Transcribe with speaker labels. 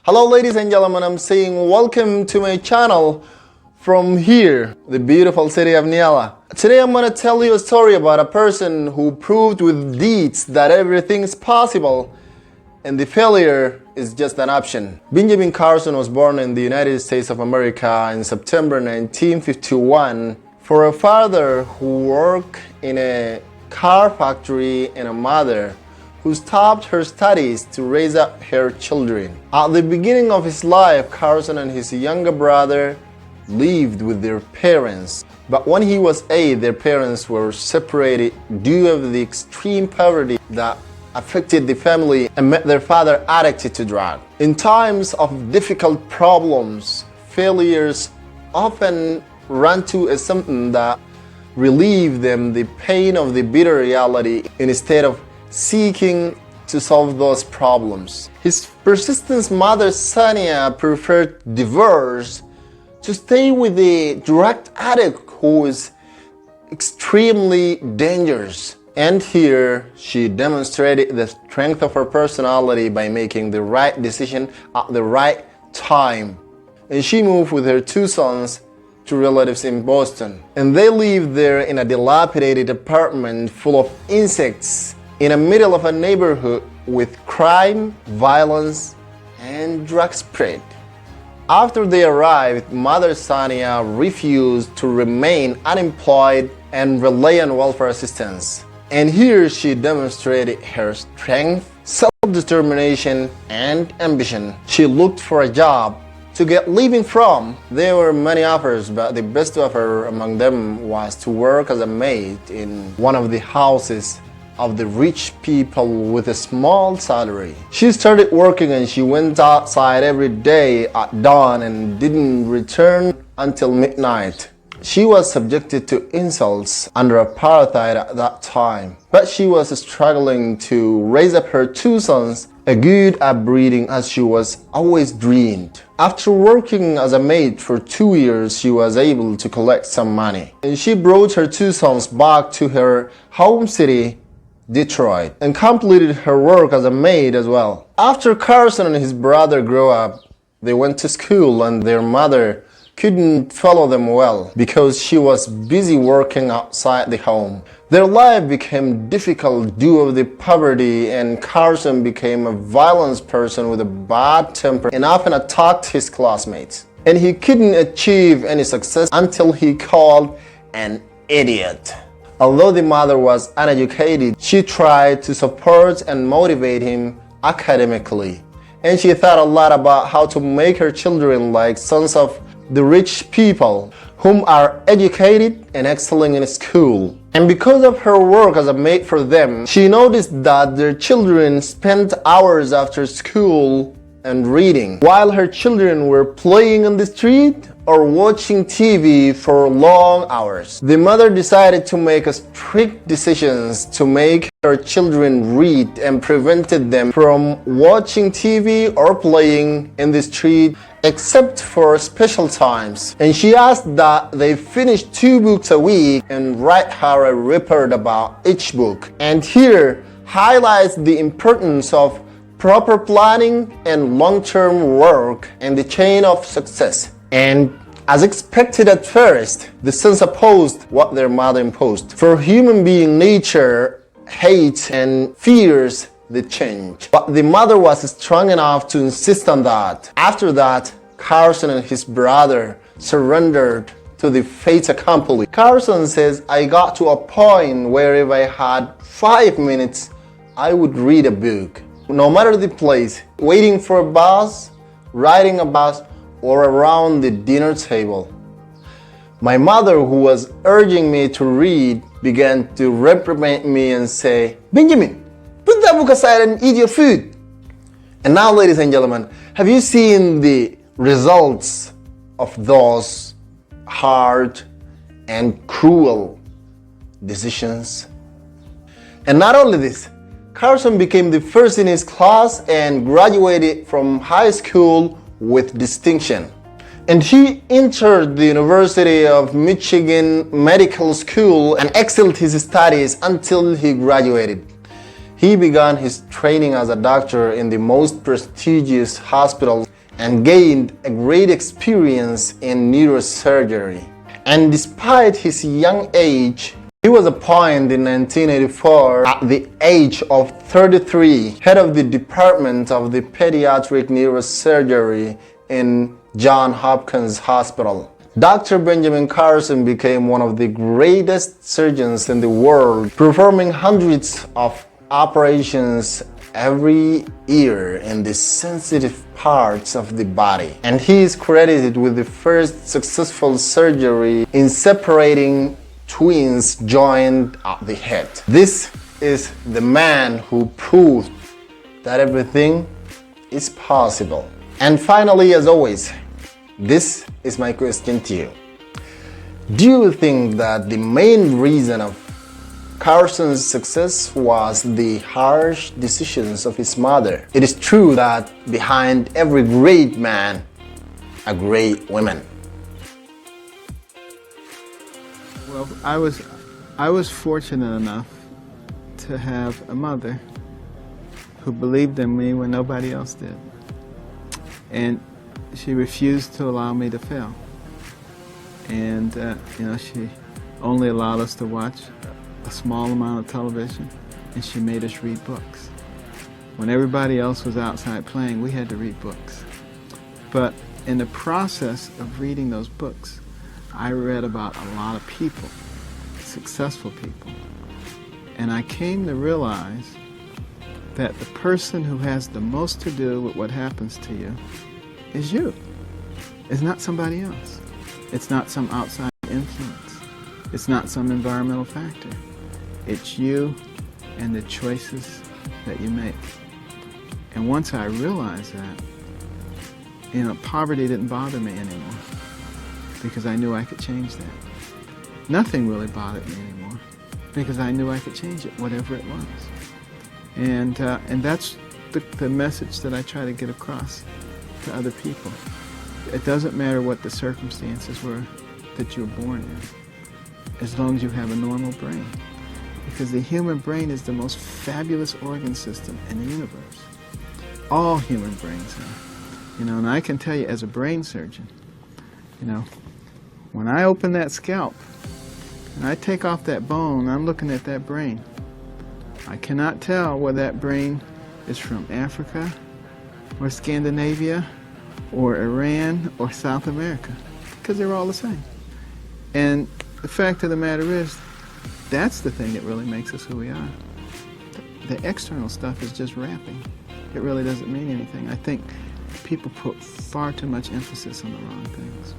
Speaker 1: Hello ladies and gentlemen, I'm saying welcome to my channel from here, the beautiful city of Nyala. Today I'm going to tell you a story about a person who proved with deeds that everything is possible and the failure is just an option. Benjamin Carson was born in the United States of America in September 1951 for a father who worked in a car factory and a mother who stopped her studies to raise up her children. At the beginning of his life, Carson and his younger brother lived with their parents. But when he was 8, their parents were separated due to the extreme poverty that affected the family and made their father addicted to drugs. In times of difficult problems, failures often run to something that relieves them the pain of the bitter reality instead of seeking to solve those problems. His persistent mother Sania preferred divorce to stay with the drug addict who is extremely dangerous. And here she demonstrated the strength of her personality by making the right decision at the right time. And she moved with her 2 sons to relatives in Boston. And they lived there in a dilapidated apartment full of insects in the middle of a neighborhood with crime, violence, and drug spread. After they arrived, Mother Sania refused to remain unemployed and rely on welfare assistance. And here she demonstrated her strength, self-determination, and ambition. She looked for a job to get living from. There were many offers, but the best offer among them was to work as a maid in one of the houses of the rich people with a small salary. She started working and she went outside every day at dawn and didn't return until midnight. She was subjected to insults under apartheid at that time, but she was struggling to raise up her 2 sons, a good upbringing as she was always dreamed. After working as a maid for 2 years, she was able to collect some money, and she brought her 2 sons back to her home city, Detroit, and completed her work as a maid as well. After Carson and his brother grew up, they went to school and their mother couldn't follow them well because she was busy working outside the home. Their life became difficult due to the poverty, and Carson became a violent person with a bad temper and often attacked his classmates. And he couldn't achieve any success until he called an idiot. Although the mother was uneducated, she tried to support and motivate him academically. And she thought a lot about how to make her children like sons of the rich people whom are educated and excelling in school. And because of her work as a maid for them, she noticed that their children spent hours after school and reading, while her children were playing on the street or watching TV for long hours. The mother decided to make strict decisions to make her children read and prevented them from watching TV or playing in the street except for special times. And she asked that they finish 2 books a week and write her a report about each book. And here highlights the importance of proper planning and long-term work and the chain of success. And as expected at first, the sons opposed what their mother imposed. For human being nature hates and fears the change. But the mother was strong enough to insist on that. After that, Carson and his brother surrendered to the fait accompli. Carson says, I got to a point where if I had 5 minutes, I would read a book. No matter the place, waiting for a bus, riding a bus, or around the dinner table. My mother, who was urging me to read, began to reprimand me and say, Benjamin, put that book aside and eat your food. And now, ladies and gentlemen, have you seen the results of those hard and cruel decisions? And not only this, Carson became the first in his class and graduated from high school with distinction. And he entered the University of Michigan Medical School and excelled his studies until he graduated. He began his training as a doctor in the most prestigious hospitals and gained a great experience in neurosurgery. And despite his young age, he was appointed in 1984 at the age of 33, head of the Department of the Pediatric Neurosurgery in Johns Hopkins Hospital. Dr. Benjamin Carson became one of the greatest surgeons in the world, performing hundreds of operations every year in the sensitive parts of the body. And he is credited with the first successful surgery in separating twins joined at the head. This is the man who proved that everything is possible. And finally, as always, this is my question to you. Do you think that the main reason of Carson's success was the harsh decisions of his mother? It is true that behind every great man, a great woman.
Speaker 2: Well, I was fortunate enough to have a mother who believed in me when nobody else did. And she refused to allow me to fail. And she only allowed us to watch a small amount of television, and she made us read books. When everybody else was outside playing, we had to read books. But in the process of reading those books, I read about a lot of people, successful people. And I came to realize that the person who has the most to do with what happens to you is you. It's not somebody else. It's not some outside influence. It's not some environmental factor. It's you and the choices that you make. And once I realized that, poverty didn't bother me anymore because I knew I could change that. Nothing really bothered me anymore because I knew I could change it, whatever it was. And that's the message that I try to get across to other people. It doesn't matter what the circumstances were that you were born in, as long as you have a normal brain. Because the human brain is the most fabulous organ system in the universe. All human brains are. And I can tell you as a brain surgeon, when I open that scalp and I take off that bone, I'm looking at that brain. I cannot tell whether that brain is from Africa or Scandinavia or Iran or South America, because they're all the same. And the fact of the matter is, that's the thing that really makes us who we are. The external stuff is just wrapping. It really doesn't mean anything. I think people put far too much emphasis on the wrong things.